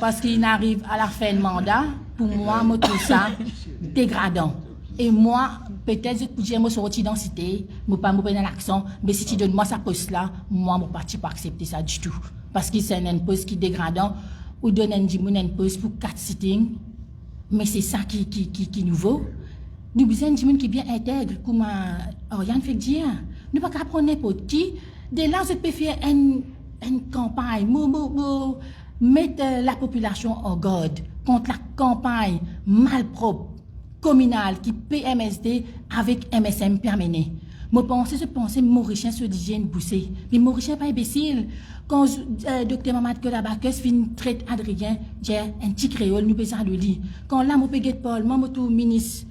[SPEAKER 4] parce qu'il n'arrive à la fin du mandat. Pour moi, je trouve ça dégradant. Et moi, peut-être, je peux dire, moi, sur identité, je ne peux pas me prendre l'accent, mais si tu donnes moi sa poste là, moi, je ne peux pas accepter ça du tout. Parce que c'est un poste qui est dégradant, ou donne un poste pour 4 sittings, mais c'est ça qui nous vaut. Nous avons besoin d'un qui est bien intègre, comme Oriane fait dire. Nous ne pouvons pas prendre n'importe qui. Dès là, je peux faire une campagne, mettre la population en garde contre la campagne malpropre communale qui PMSD avec MSM permanent. Je pense Mauricien se dit une boussée. Mais Mauricien pas imbécile. Quand Dr Mamad Kolabakes fin traite Adrien, j'ai un petit créole, nous besoin de lui. Quand là, je peux Paul, moi, je ministre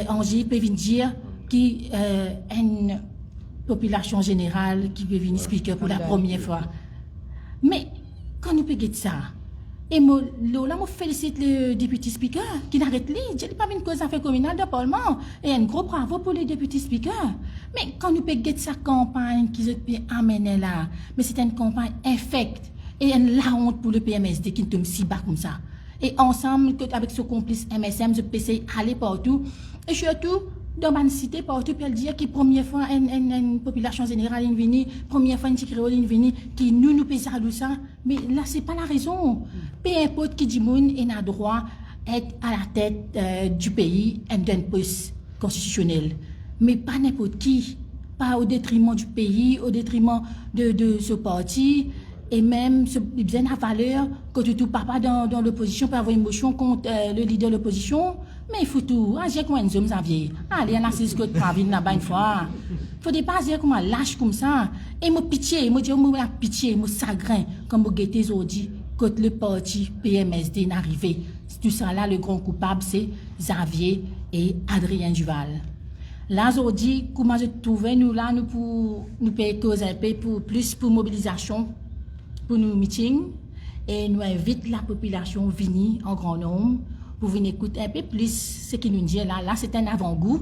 [SPEAKER 4] Angie peut venir dire qui une population générale qui peut venir expliquer pour la première fois. Mais quand nous peut ça, et moi, je félicite le député speaker qui n'arrête pas. Je n'ai pas une cause d'affaires communales de Parlement. Et un gros bravo pour le député speaker. Mais quand nous payons sa campagne qui se peut amener là, mais c'est une campagne infecte et une la honte pour le PMSD qui tombe si bas comme ça. Et ensemble, avec ce complice MSM, je peux essayer d'aller partout. Et surtout, dans ma cité, partout, peut dire que première fois, une population générale est venue, première fois, une créole est venue, qui nous payons tout ça. Mais là, ce n'est pas la raison. Peu importe qui dit moun, il a droit d'être à la tête du pays et d'un poste constitutionnel. Mais pas n'importe qui. Pas au détriment du pays, au détriment de ce parti. Et même, il besoin de la valeur que tout papa dans l'opposition peut avoir une motion contre le leader de l'opposition. Mais il faut tout. Agir comme un homme, Xavier. Allez, on a ce que tu as vu là-bas une fois. Il ne faut pas agir comme un lâche comme ça. Et moi, pitié, moi, dis, moi, pitié, moi, chagrin, comme vous guettez aujourd'hui, quand le parti PMSD est arrivé. Tout ça là, le grand coupable, c'est Xavier et Adrien Duval. Là, aujourd'hui, comment je trouvais, nous là, nous payons cause un peu pour plus pour mobilisation, pour nos meetings, et nous invitons la population à venir en grand nombre pour venir écouter un peu plus ce qu'il nous dit là. Là, c'est un avant-goût.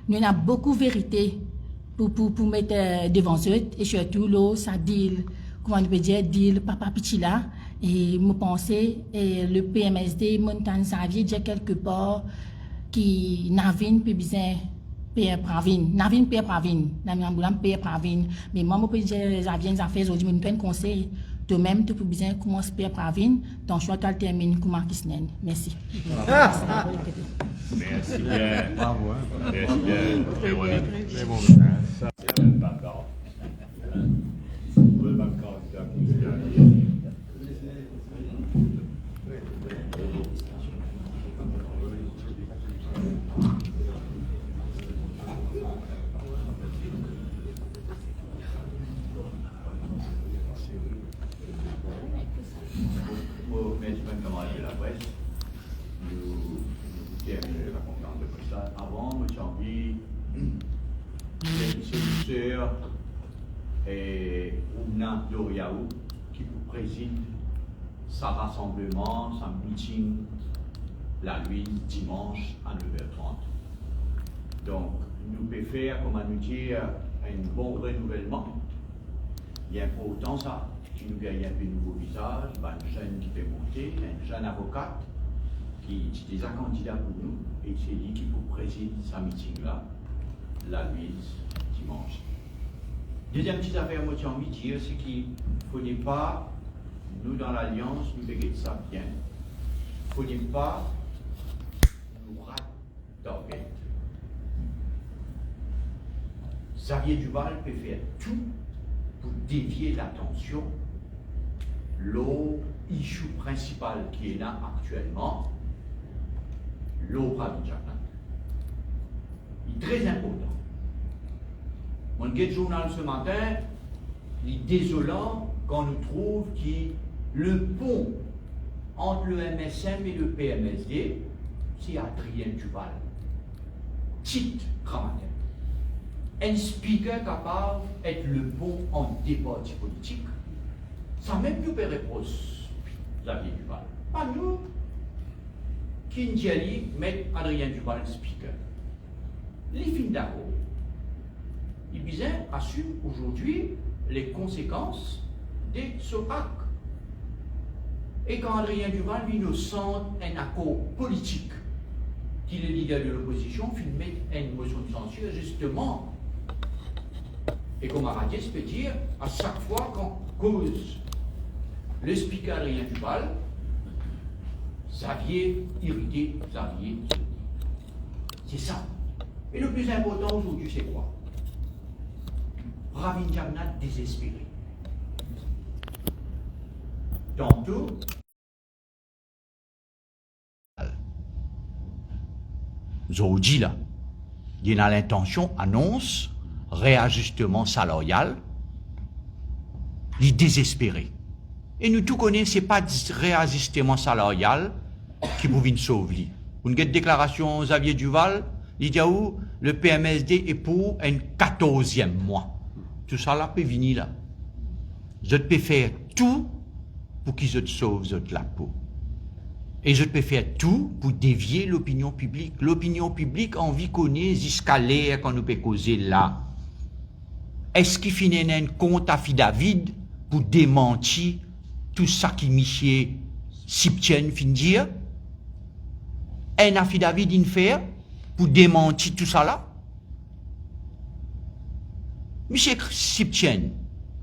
[SPEAKER 4] Nous avons beaucoup de vérité pour mettre devant eux, et surtout, là, ça dit, comment on peut dire, dit Papa Pichila, et je pense le PMSD, Montagne Xavier, dit quelque part, qui n'avine plus besoin Pierre Pravin, Navin Pierre Pravin, Namamboulam Pierre Pravin, mais moi, je peux dire, Xavier, ça fait aujourd'hui, je me conseil. Toi-même, tu peux bien commencer Pierre Pravin, ton choix, tu termines comme Marquis Nen. Merci.
[SPEAKER 1] Merci bien.
[SPEAKER 2] Bravo, hein.
[SPEAKER 1] Merci bien. Véronique.
[SPEAKER 2] C'est bon.
[SPEAKER 1] Ça, c'est un bacard. Le bacard, c'est un peu.
[SPEAKER 5] Management camarade de la presse, nous terminons la conférence de presse. Avant, j'ai envie d'être sénateur et Oumna Doriaou qui vous préside sa rassemblement, sa meeting la nuit dimanche à 9h30. Donc, nous pouvons faire, comment nous dire, un bon renouvellement. Il est important ça. Qui nous gagne un peu de nouveaux visages, un jeune qui peut monter, un jeune avocat qui est déjà candidat pour nous et c'est lui qui vous préside sa meeting-là, la nuit, dimanche. Deuxième petite affaire, moi j'ai envie de dire, c'est qu'il ne faut pas, nous dans l'Alliance, nous béguer ça bien. Il ne faut pas nous rater d'orgueil. Xavier Duval peut faire tout pour dévier l'attention. L'issue principale qui est là actuellement, l'eau Pravin-Jacqueline. Il est très important. Mon guide journal ce matin, il est désolant quand nous trouve que le pont entre le MSM et le PMSD, c'est Adrien Duval. Titre grammaire. Un speaker capable d'être le pont en débat politique, sans même nous faire réponse, Xavier Duval. Pas nous, qui nous met Adrien Duval speaker. Les films d'accord. Ibizin assume aujourd'hui les conséquences de ce acte. Et quand Adrien Duval nous sent un accord politique, qu'il est leader de l'opposition, il met une motion de censure justement. Et comme Aradiès peut dire, à chaque fois qu'on cause le speaker Adrien Duval, Xavier irrité, Xavier. C'est ça. Et le plus important aujourd'hui, c'est quoi? Pravin Jagnat désespéré. Tantôt, aujourd'hui, là, il a l'intention, annonce, réajustement salarial, il est désespéré. Et nous tout connaissons, ce n'est pas réajustement salarial qui vous vient sauver. Une déclaration Xavier Duval, il dit où le PMSD est pour un 14e mois. Tout ça là peut venir là. Je peux faire tout pour qu'ils se sauvent la peau. Et je peux faire tout pour dévier l'opinion publique. L'opinion publique a envie qu'on ait jusqu'à l'air qu'on nous peut causer là. Est-ce qu'il finit un compte à David pour démentir tout ça qui Michel Siptien fin dire? Un affidavit d'une faire pour démentir tout ça là? Michel Siptien,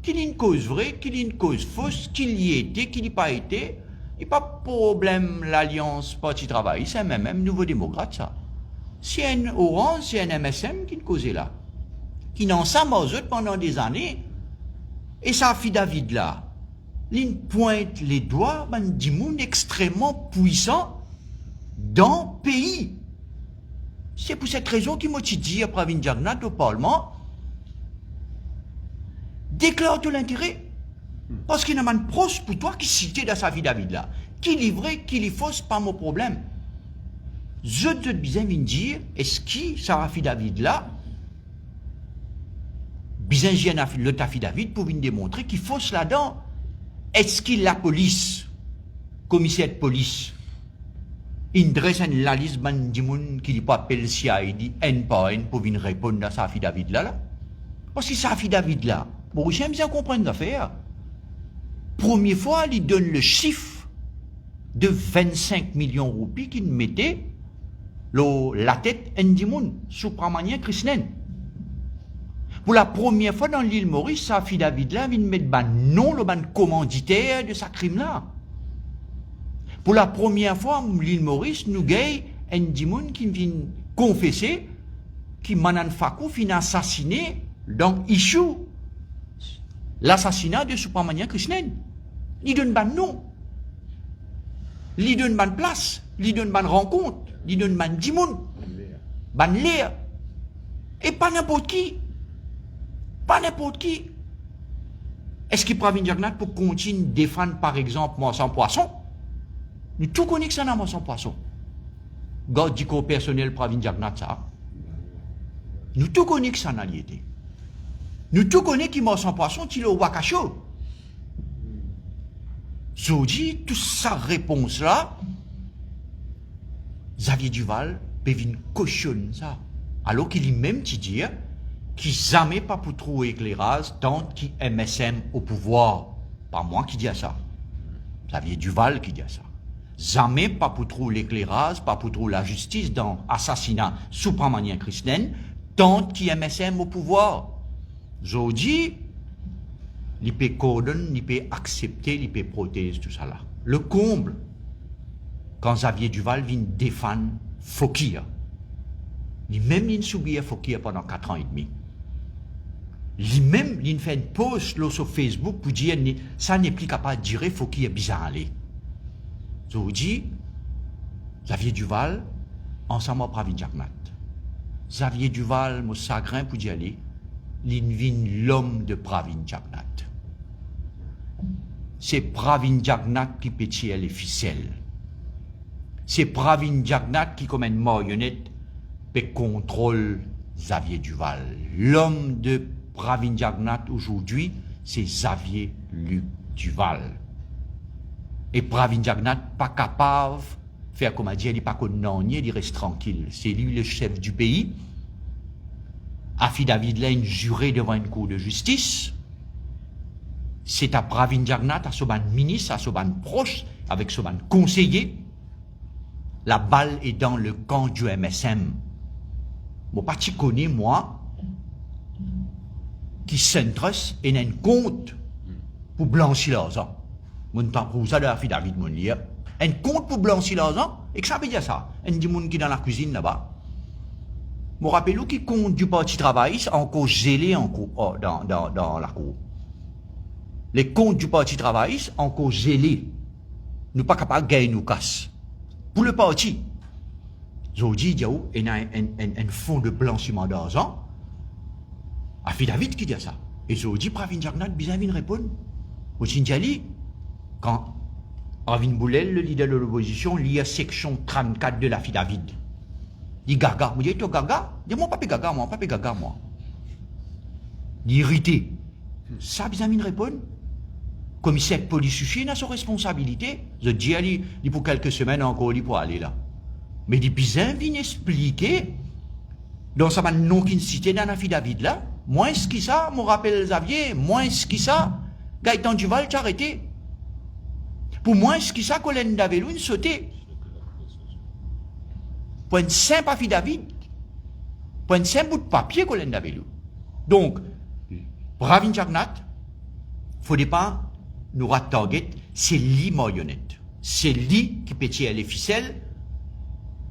[SPEAKER 5] qu'il y ait une cause vraie, qu'il y ait une cause fausse, qu'il y ait été, qu'il n'y ait pas été, il n'y a pas de problème l'Alliance Parti Travail, c'est même Nouveau Démocrate ça. C'est un Orange, c'est un MSM qui le causait là. Qui n'en ensemble aux autres pendant des années. Et ça fait David là. Il pointe les doigts du monde extrêmement puissant dans le pays. C'est pour cette raison qu'il m'a dit à Pravin Jagnat au Parlement, déclare tout l'intérêt. Parce qu'il y a un proche pour toi qui citait dans sa vie David là. Qui livrait, qui li fausse, pas mon problème. Je te bien dire, est-ce que sa fille David là, bien j'ai le ta fille David pour venir démontrer qu'il fausse là-dedans. Est-ce qu'il la police, commissaire de police, il dresse la liste de monde qui pas appelle CID, N par N, pour venir répondre à sa fille David là? Parce que sa fille David là, bon, j'aime bien comprendre l'affaire. Première fois, il donne le chiffre de 25 millions de roupies qu'il mettait la tête du monde, sous Pramania Krishnen. Pour la première fois dans l'île Maurice, sa fille David là vient mettre ban non le ban commanditaire de sa crime là. Pour la première fois, l'île Maurice, nous gagne un dimoun qui vient confesser qui Manan Fakou vient assassiner dans Issou l'assassinat de Supramania Krishnen. Il donne ban non. Il donne ban place. Il donne ban rencontre. Il donne ban dimoun. Ban l'air. Et pas n'importe qui. Pas n'importe qui. Est-ce qu'il Pravin Jagnat pour continuer de défendre, par exemple, moi sans poisson? Nous tout connaissons que ça n'a moi sans poisson. God dit qu'au personnel Pravin Jagnat, ça. Nous tout connaissons que ça n'a lié. Nous tout connaissons qu'il m'a sans poisson, il est au Wakacho. Je dis, toute sa réponse là, Xavier Duval peut venir cautionner ça. Alors qu'il est même dit qu'il jamais pas pour trouver éclairage tant qu'il MSM au pouvoir. Pas moi qui dis ça. Xavier Duval qui dit ça. Jamais pas pour trouver l'éclairage, pas pour trouver la justice dans l'assassinat Supramania Krishnen tant qu'il MSM au pouvoir. Je dis, il peut coordonner, il peut accepter, il peut protéger tout ça là. Le comble, quand Xavier Duval vient défendre Fokir, lui-même il subit Fokir pendant 4 ans et demi. Lui-même il fait une post sur Facebook pour dire ça n'est plus capable de dire Fokir bizarre aller. Je vous dis, Xavier Duval, ensemble avec Pravin Jagnat. Xavier Duval, mon chagrin pour dire aller, il l'homme de Pravin Jagnat. C'est Pravin Jagnat qui pétille les ficelles. C'est Pravin Jagnat qui, comme une marionnette, peut contrôler Xavier Duval. L'homme de Pravin Jagnat aujourd'hui, c'est Xavier Luc Duval. Et Pravin Jagnat pas capable de faire comme a dit, il n'est pas condamné, il reste tranquille. C'est lui le chef du pays. Affidavit là, une juré devant une cour de justice. C'est à Pravin Jagnat, à son ministre, à son proche, avec son conseiller. La balle est dans le camp du MSM. Mon parti connaît, moi, qui s'intéresse et n'a un compte pour blanchir l'argent. Mon temps pour ça de l'affidavit, mon lire. Un compte pour blanchir l'argent, et que ça veut dire ça. Un du monde qui est dans la cuisine là-bas. Je me rappelle qui compte du Parti travailliste encore gelé dans la cour. Les comptes du Parti travailliste encore gelés. Nous pas capables de gagner nous casse. Pour le parti, je dis, il y a un fonds de blanchiment d'argent. Affidavit qui dit ça. Et je dis, Pravin Jagnat, bizarre, il répond. Au Tindjali, quand Arvin Boulel, le leader de l'opposition, lit à section 34 de l'affidavit. Il dit gaga. Moi, je dis, toi gaga? Dis-moi, pas gaga, moi, pas gaga, moi. Il irrité. Ça, bizarre, il répond. Commissaire de police suffit, il a sa responsabilité. Je dis, il pour quelques semaines encore, il pour aller là. Mais il bizarre, vient expliquer, dans sa non qui cité dans l'affidavit là, moins ce qui ça, me rappelle Xavier, moins ce qui ça, Gaëtan Duval, t'as arrêté. Pour moins ce qui ça, Colin Davelou, il sautait. Pour une simple affidavit, pour un simple bout de papier, Colin Davelou. Donc, Pravin Jagnat, faut pas nous target, c'est lui marionnette. C'est lui qui pétille les ficelles.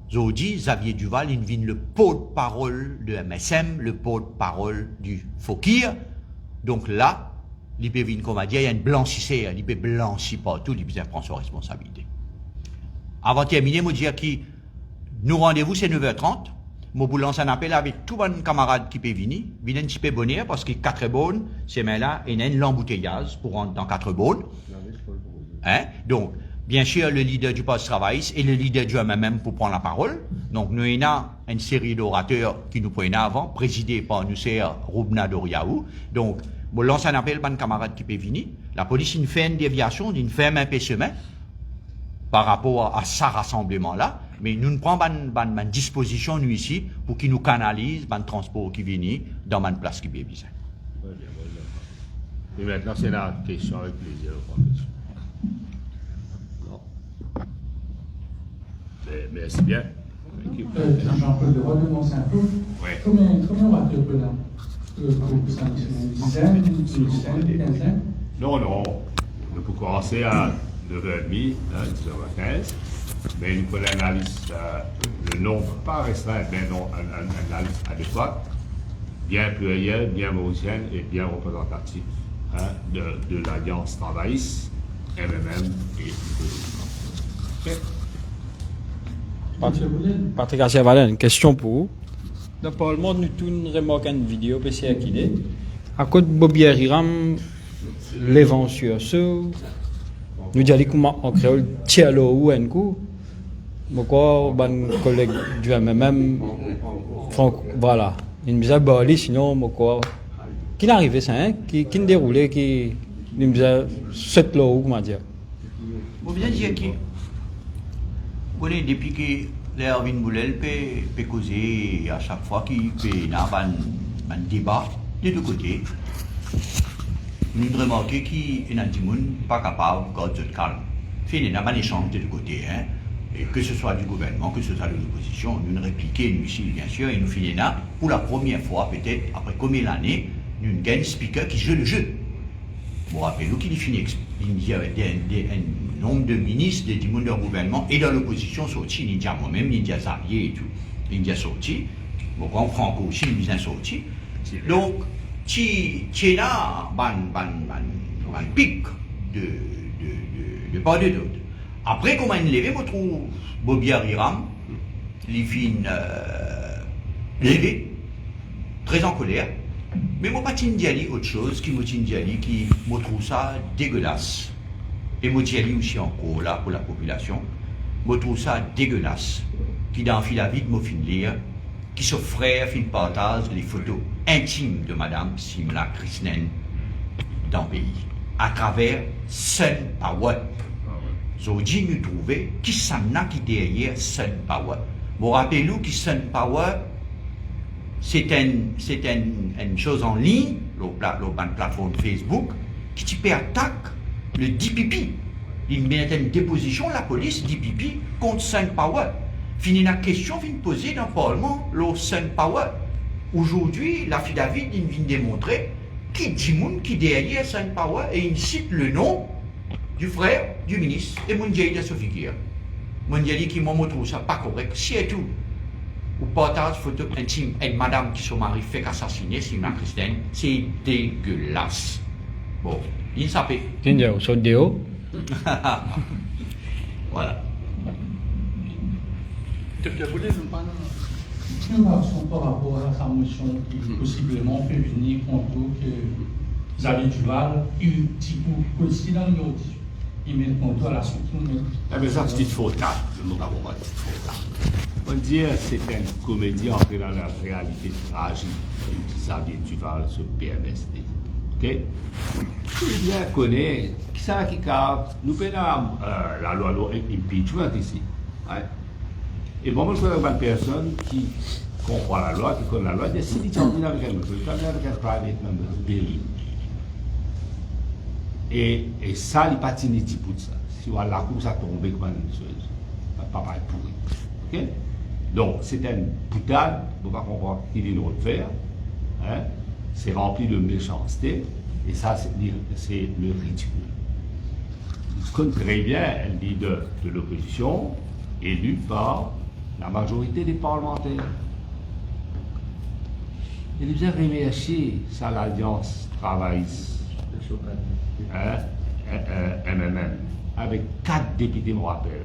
[SPEAKER 5] Je dis, Xavier Duval, il vient le porte-parole de MSM, le porte-parole du Fokir. Donc là, il peut venir, comme on dit, il y a une blanchisseur, il peut blanchir partout, il peut prendre sa responsabilité. Avant de terminer, je dis que nous rendez-vous, c'est 9h30. je vous lance un appel avec tous mes camarades qui peuvent venir un petit peu bonheur parce que 4 bonnes, ces mains-là, il y a l'embouteillage pour rentrer dans 4 bonnes. Hein? Donc, bien sûr, le leader du poste travail et le leader du MMM pour prendre la parole. Donc, nous avons une série d'orateurs qui nous prennent avant, présidés par nous, c'est Roubna Doriaou. Donc, je lance un appel à mes camarades qui peuvent venir. La police a fait une déviation d'une ferme un peu semaine par rapport à ce rassemblement-là. Mais nous prenons une disposition, nous, ici, pour qu'ils nous canalisent le transport qui vient dans une place qui est besoin.
[SPEAKER 1] Et maintenant, c'est la question avec plaisir. Merci bien.
[SPEAKER 6] Jean-Paul Leroy, de Mont-Saint-Cloud.
[SPEAKER 1] Ouais.
[SPEAKER 6] Combien orateurs peut là? Une dizaine, une quinzaine?
[SPEAKER 1] Non, on peut commencer à 9h30, 10h15, mais il faut l'analyse, le nombre pas restreint, mais non, une analyse adéquate, bien plurielle, bien mauricienne et bien représentative de l'Alliance travailliste, MMM et okay.
[SPEAKER 7] Patrick Assier-Valen, une question pour vous. Dans le Parlement, nous avons remarqué une vidéo PCR qui est. À côté de Bobby Hiram, l'éventure, nous disons comment en créole, tialo ou un coup. Pourquoi, un collègue du MMM, Franck, voilà. Il me disait, sinon, pourquoi. Qui n'arrivait ça, hein? Qui ne déroulait, qui me disait, cette là, comment dire.
[SPEAKER 5] Vous bien dire qui. Vous voyez, depuis que l'Erwin Boulel peut causer à chaque fois qu'il y a un débat des deux côtés, nous avons remarqué qu'il y a des gens pas capables de garder le calme. Il y a un échange des deux côtés, hein, et que ce soit du gouvernement, que ce soit de l'opposition, nous répliquons, nous ici, bien sûr, et nous finissons là, pour la première fois, peut-être après combien d'années, nous avons un speaker qui joue le jeu. Vous vous rappelez, qu'il finit, il y a un nombre de ministres, des monde du gouvernement et dans l'opposition sortis, il y a moi-même, il y a Xavier et tout, il y a sorti, bon, quand Franco aussi, il y a sorti. Donc, tu as un pic de part de d'autres. Après, comment il levé, je trouve Bobby Hiram, il fin levé, très en colère. Mais moi, pas t'indiali autre chose qui me t'indiali, qui me trouve ça dégueulasse. Et me t'indiali aussi encore là pour la population. Me trouve ça dégueulasse. Qui dans la vie de me fin lire, qui se frère fin partage les photos intimes de Madame Simla Krishnan dans le pays. À travers Sun Power. Aujourd'hui, nous trouvons qui s'en a qui derrière Sun Power. Vous rappelez-vous qui Sun Power, c'est une chose en ligne, la plateforme Facebook, qui peut attaquer le DPP. Il met une déposition, la police, DPP, contre Sun Power. Fini la question, vient poser dans le Parlement, le Sun Power. Aujourd'hui, la fille David, il vient démontrer qui dit moun qui derrière Sun Power et il cite le nom du frère du ministre et mon Dieu de Sophie. Mon Dieu dit qu'il m'a trouvé ça pas correct. Si et tout. Ou partage photo intime et madame qui son mari fait assassiner, Simla Krishnan, c'est dégueulasse. Bon, il s'appelle.
[SPEAKER 7] Tiens, au déo.
[SPEAKER 5] Voilà.
[SPEAKER 6] Docteur Boulet, nous parlons une réaction par rapport à sa motion qui possiblement peut venir contre que Xavier Duval et petit coup policier dans le numéro 18. Il met contre à la sanction.
[SPEAKER 1] Mais ça, c'est une faute. Le mot d'abord, c'est une faute. On dit que c'est une comédie entrée dans la réalité tragique de Xavier Duval sur PMSD. Ok? Tout le bien connaît qui ça qui capte. Nous prenons la loi impeachment ici. Ouais. Et bon, je suis une personne qui comprend la loi, qui connaît la loi, si il est avec un private member bill. Et ça, il n'y a pas de petit pour ça. Si on a la cour, ça tombe comme une chose. Pas mal pourri. Ok? Donc, c'est une boutade, on ne va pas comprendre qu'il est le faire. Hein? C'est rempli de méchanceté. Et ça, c'est le ridicule. Il connaît très bien un leader de l'opposition élu par la majorité des parlementaires. Il nous a remercié ça l'Alliance travailliste. MMM, avec 4 députés, je me rappelle.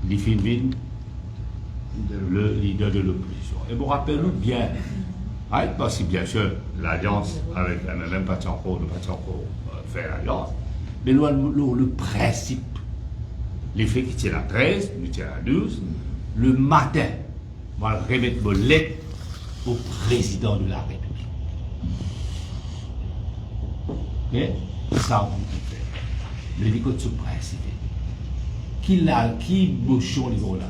[SPEAKER 1] Les Finvin, le leader de l'opposition. Et vous rappelez-nous bien, hein, parce que bien sûr, l'alliance avec même pas encore fait l'alliance, mais le principe, les faits qui tiennent à 13, nous tiennent à 12, le matin, on va remettre vos lettres au président de la République. Mais ça, on peut faire. Le discours de ce principe, qui bouchon les gros là.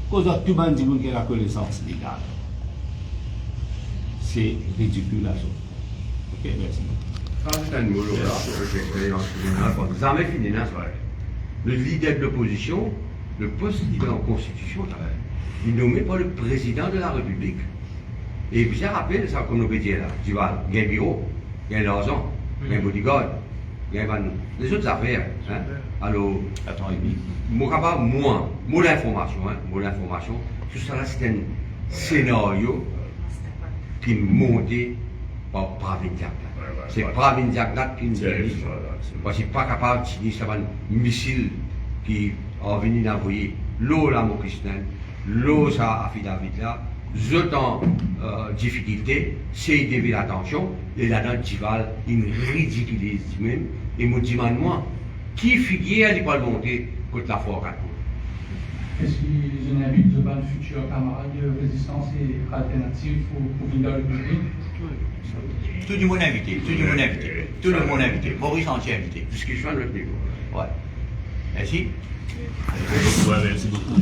[SPEAKER 1] Cause tout le monde dit qu'il y a la connaissance légale. C'est ridicule la chose. Ok, merci.
[SPEAKER 2] Ça, c'est un mot là, vous en avez fini, là, le leader de l'opposition, le poste qu'il est en constitution, il est nommé par le président de la République. Et vous avez rappelé ça comme nous pétiez là, tu vois, il y a un bureau, il y a un argent, il y a un bodyguard, il y a les autres affaires. Hein? Alors, attends, moi, l'information, tout ça là, c'est un scénario qui est monté par Pravin Jagnat. C'est Pravin Jagnat qui nous dit, parce qu'il n'est pas capable d'utiliser un missile qui a venu d'envoyer l'eau à Mokistan, l'eau à David là, je en difficulté, c'est dévier l'attention, et là-dedans, tu vas une ridiculise même, et me demande moi, qui figure n'est pas monter contre la forêt?
[SPEAKER 6] Est-ce que je n'invite de bonnes futurs camarades de résistance et alternative pour venir dans le public?
[SPEAKER 5] Tout le monde invité, tout le monde invité, Maurice entier invité.
[SPEAKER 2] Discussion à notre niveau.
[SPEAKER 5] Ouais. Merci.
[SPEAKER 1] Ouais, merci beaucoup.